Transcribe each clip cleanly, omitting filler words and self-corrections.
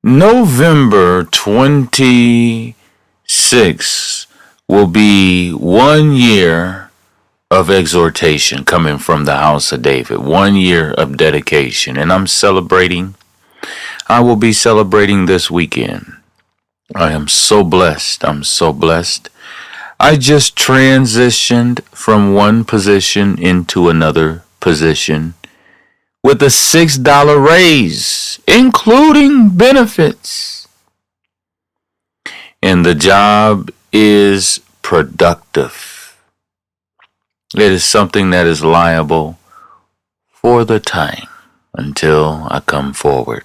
November 26th will be 1 year of exhortation coming from the house of David. 1 year of dedication. And I'm celebrating. I will be celebrating this weekend. I am so blessed. I'm so blessed. I just transitioned from one position into another position with a $6 raise, including benefits. And the job is productive. It is something that is liable for the time until I come forward.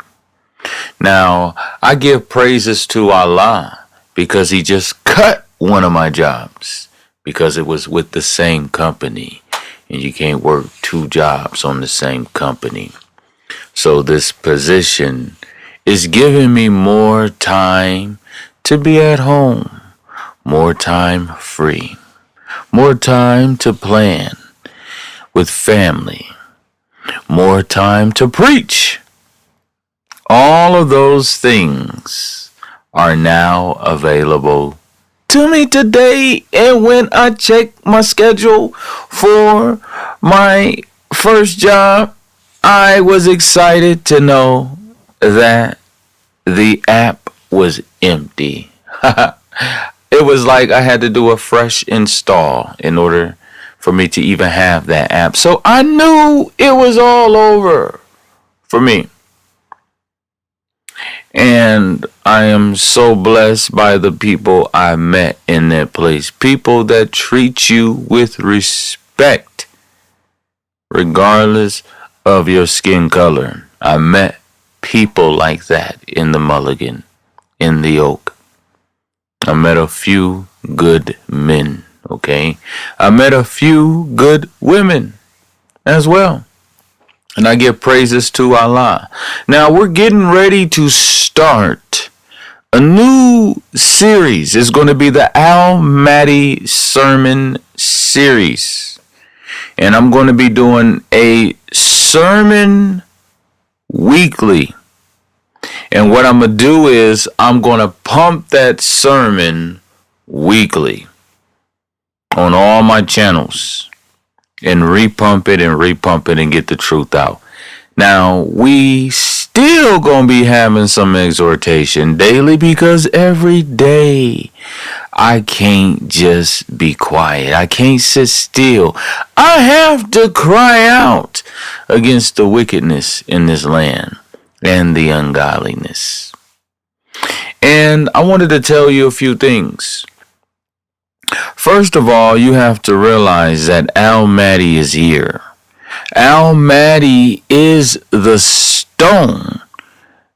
Now, I give praises to Allah because He just cut one of my jobs because it was with the same company, and you can't work two jobs on the same company. So this position is giving me more time to be at home, more time free, more time to plan with family, more time to preach. All of those things are now available to me today. And when I check my schedule for my first job, I was excited to know that the app was empty. It was like I had to do a fresh install in order for me to even have that app. So I knew it was all over for me. And I am so blessed by the people I met in that place. People that treat you with respect, regardless of your skin color. I met people like that in the Mulligan, in the Oak. I met a few good men, okay? I met a few good women as well. And I give praises to Allah. Now we're getting ready to start a new series. It's going to be the MAHDI sermon series. And I'm going to be doing a sermon weekly. And what I'm going to do is I'm going to pump that sermon weekly on all my channels. And repump it and get the truth out. Now, we still gonna be having some exhortation daily because every day I can't just be quiet. I can't sit still. I have to cry out against the wickedness in this land and the ungodliness. And I wanted to tell you a few things. First of all, you have to realize that Al-Mahdi is here. Al-Mahdi is the stone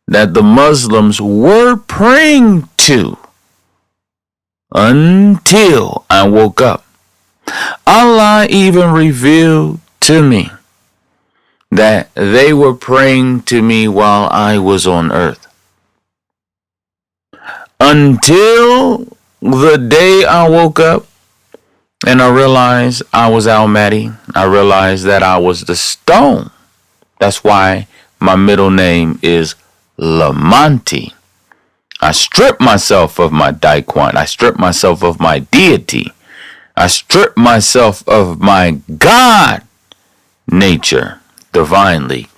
that the Muslims were praying to until I woke up. Allah even revealed to me that they were praying to me while I was on earth. Until the day I woke up and I realized I was Al-Mahdi, I realized that I was the stone. That's why my middle name is Lamonti. I stripped myself of my Daquan. I stripped myself of my deity. I stripped myself of my God nature divinely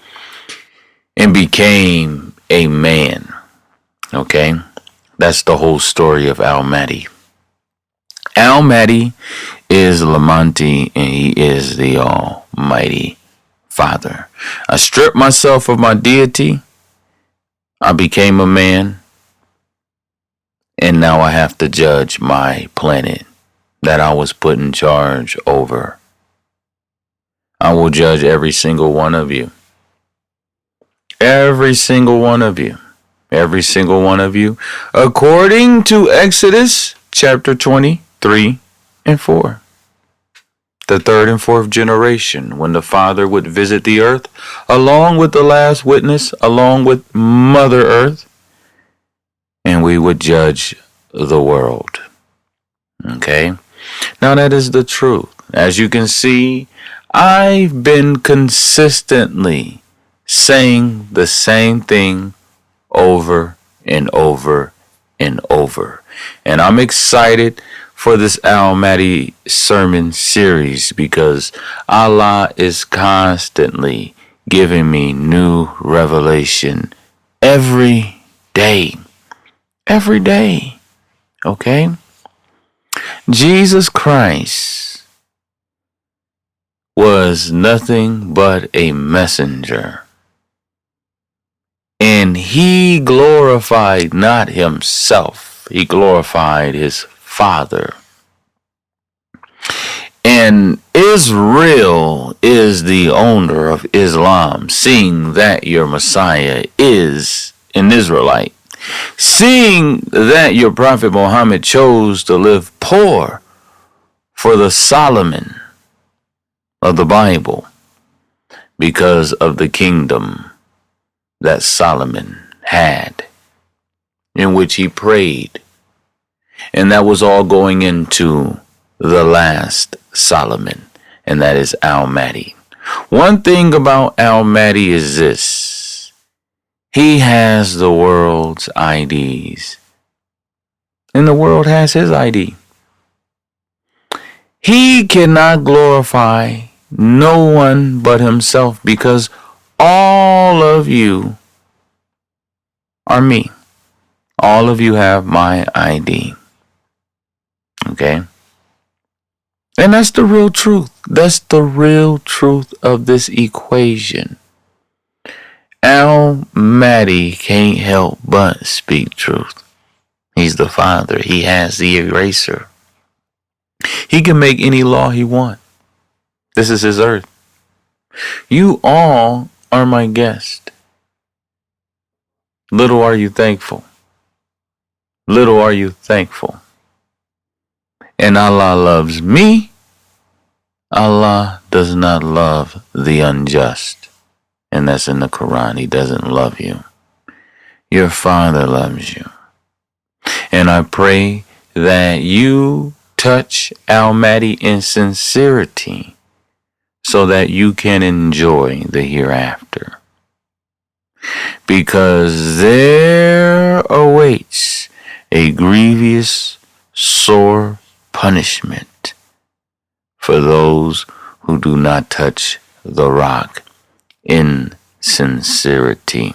and became a man. Okay? That's the whole story of Al-Mahdi. Al-Mahdi is Lamonti, and he is the Almighty Father. I stripped myself of my deity. I became a man. And now I have to judge my planet that I was put in charge over. I will judge every single one of you. Every single one of you. Every single one of you, according to Exodus chapter 23 and 4. The third and fourth generation, when the Father would visit the earth, along with the last witness, along with Mother Earth, and we would judge the world. Okay? Now that is the truth. As you can see, I've been consistently saying the same thing over and over and over. And I'm excited for this Al-Mahdi sermon series because Allah is constantly giving me new revelation every day. Every day. Okay? Jesus Christ was nothing but a messenger. And he glorified not himself. He glorified his Father. And Israel is the owner of Islam, seeing that your Messiah is an Israelite. Seeing that your Prophet Muhammad chose to live poor for the Solomon of the Bible because of the kingdom that Solomon had, in which he prayed. And that was all going into the last Solomon, and that is Al-Mahdi. One thing about Al-Mahdi is this: he has the world's IDs, and the world has his ID. He cannot glorify no one but himself because all of you are me. All of you have my ID. Okay? And that's the real truth. That's the real truth of this equation. Al-Mahdi can't help but speak truth. He's the Father. He has the eraser. He can make any law he wants. This is his earth. You all are my guest. Little are you thankful. Little are you thankful. And Allah loves me. Allah does not love the unjust. And that's in the Quran. He doesn't love you. Your Father loves you. And I pray that you touch Al-Mahdi in sincerity so that you can enjoy the hereafter. Because there awaits a grievous, sore punishment for those who do not touch the rock in sincerity.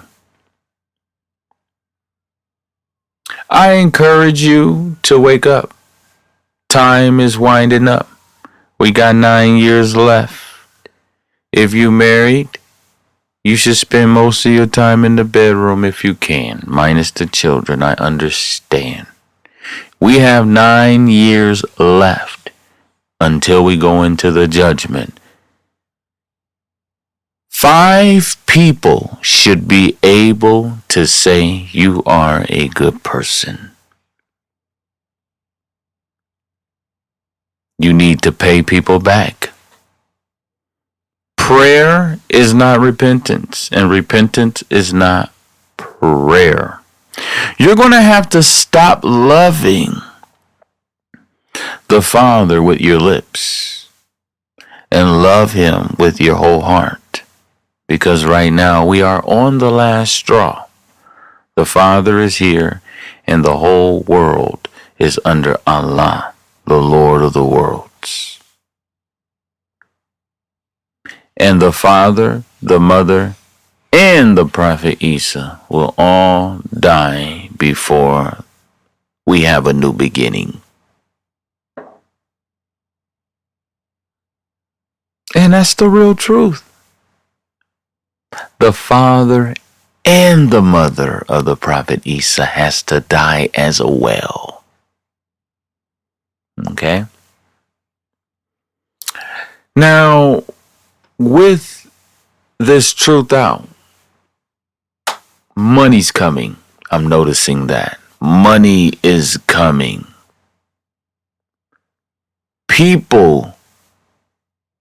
I encourage you to wake up. Time is winding up. We got 9 years left. If you married, you should spend most of your time in the bedroom if you can, minus the children. I understand. We have 9 years left until we go into the judgment. 5 people should be able to say you are a good person. You need to pay people back. Prayer is not repentance, and repentance is not prayer. You're going to have to stop loving the Father with your lips and love him with your whole heart. Because right now we are on the last straw. The Father is here and the whole world is under Allah, the Lord of the worlds. And the Father, the Mother, and the Prophet Isa will all die before we have a new beginning. And that's the real truth. The father and the mother of the Prophet Isa has to die as well. Okay? Now, with this truth out, money's coming. I'm noticing that. Money is coming. People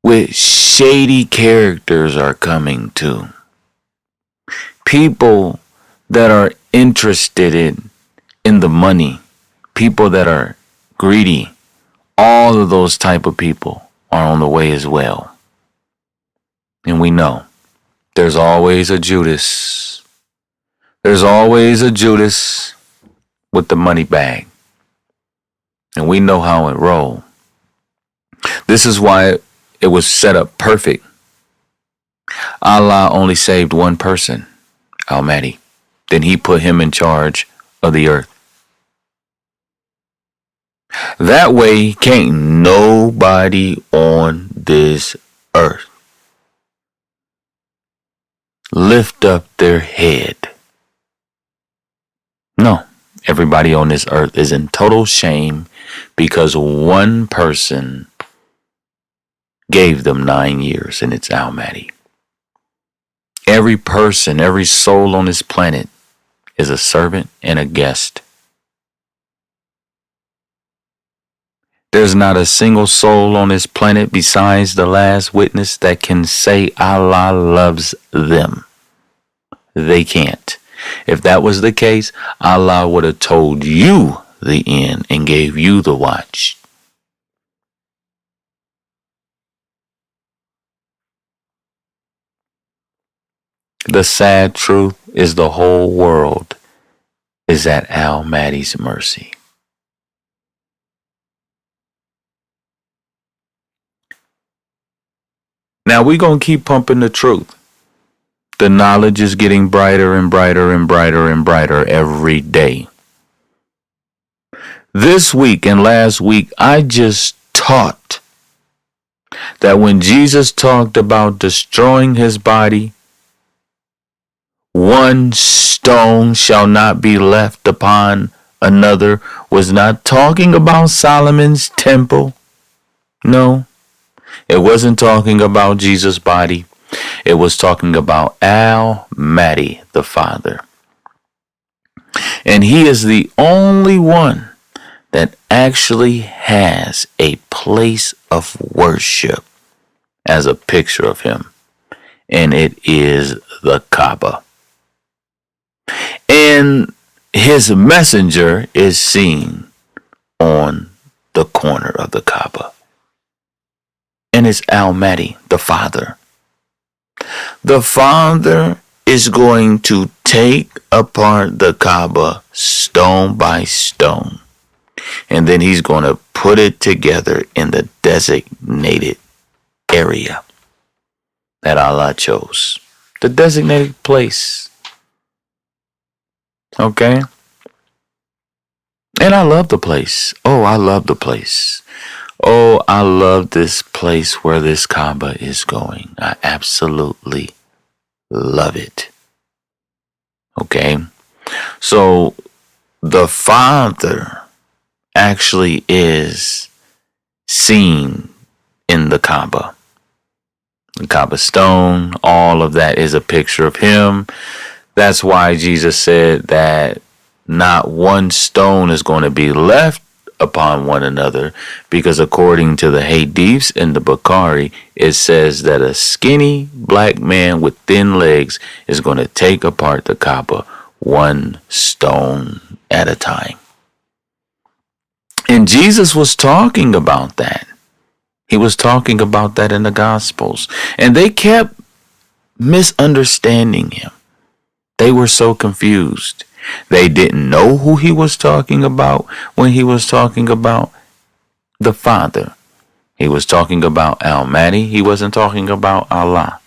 with shady characters are coming too. People that are interested in the money. People that are greedy. All of those type of people are on the way as well. And we know there's always a Judas. There's always a Judas with the money bag. And we know how it rolls. This is why it was set up perfect. Allah only saved one person, Al-Mahdi. Then he put him in charge of the earth. That way, can't nobody on this earth lift up their head. No, everybody on this earth is in total shame because one person gave them 9 years, and it's Al-Mahdi. Every person, every soul on this planet is a servant and a guest. There's not a single soul on this planet besides the last witness that can say Allah loves them. They can't. If that was the case, Allah would have told you the end and gave you the watch. The sad truth is the whole world is at Al-Mahdi's mercy. Now we're going to keep pumping the truth. The knowledge is getting brighter and brighter and brighter and brighter every day. This week and last week, I just taught that when Jesus talked about destroying his body, one stone shall not be left upon another, was not talking about Solomon's temple. No, it wasn't talking about Jesus' body. It was talking about Al-Mahdi, the Father. And he is the only one that actually has a place of worship as a picture of him. And it is the Kaaba. And his messenger is seen on the corner of the Kaaba. And it's Al-Mahdi, the Father. The Father is going to take apart the Kaaba stone by stone. And then he's going to put it together in the designated area that Allah chose. The designated place. Okay? And I love the place. Oh, I love the place. Oh, I love this place where this Kaaba is going. I absolutely love it. Okay? So, the Father actually is seen in the Kaaba. The Kaaba stone, all of that is a picture of him. That's why Jesus said that not one stone is going to be left upon one another, because according to the Hadiths in the Bukhari, it says that a skinny black man with thin legs is going to take apart the Kaaba one stone at a time. And Jesus was talking about that. He was talking about that in the Gospels. And they kept misunderstanding him. They were so confused. They didn't know who he was talking about when he was talking about the Father. He was talking about Al-Mahdi. He wasn't talking about Allah.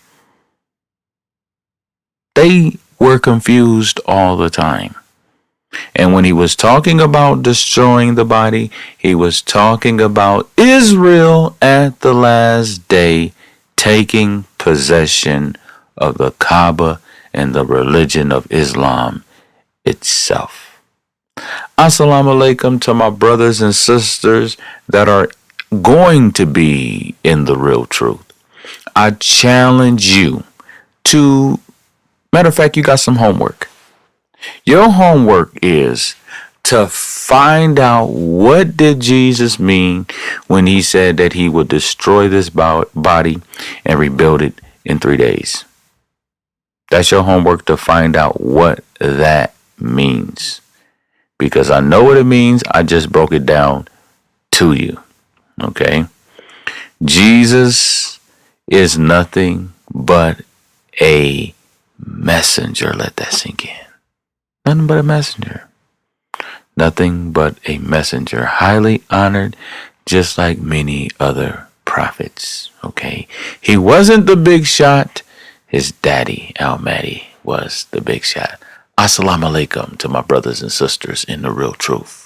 They were confused all the time. And when he was talking about destroying the body, he was talking about Israel at the last day taking possession of the Kaaba and the religion of Islam itself. Assalamu alaikum to my brothers and sisters that are going to be in the real truth. I challenge you to, matter of fact, you got some homework. Your homework is to find out, what did Jesus mean when he said that he would destroy this body and rebuild it in 3 days. That's your homework, to find out what that means. Because I know what it means. I just broke it down to you. Okay? Jesus is nothing but a messenger. Let that sink in. Nothing but a messenger. Nothing but a messenger. Highly honored, just like many other prophets. Okay. He wasn't the big shot. His daddy, MAHDI, was the big shot. Assalamu alaikum to my brothers and sisters in the real truth.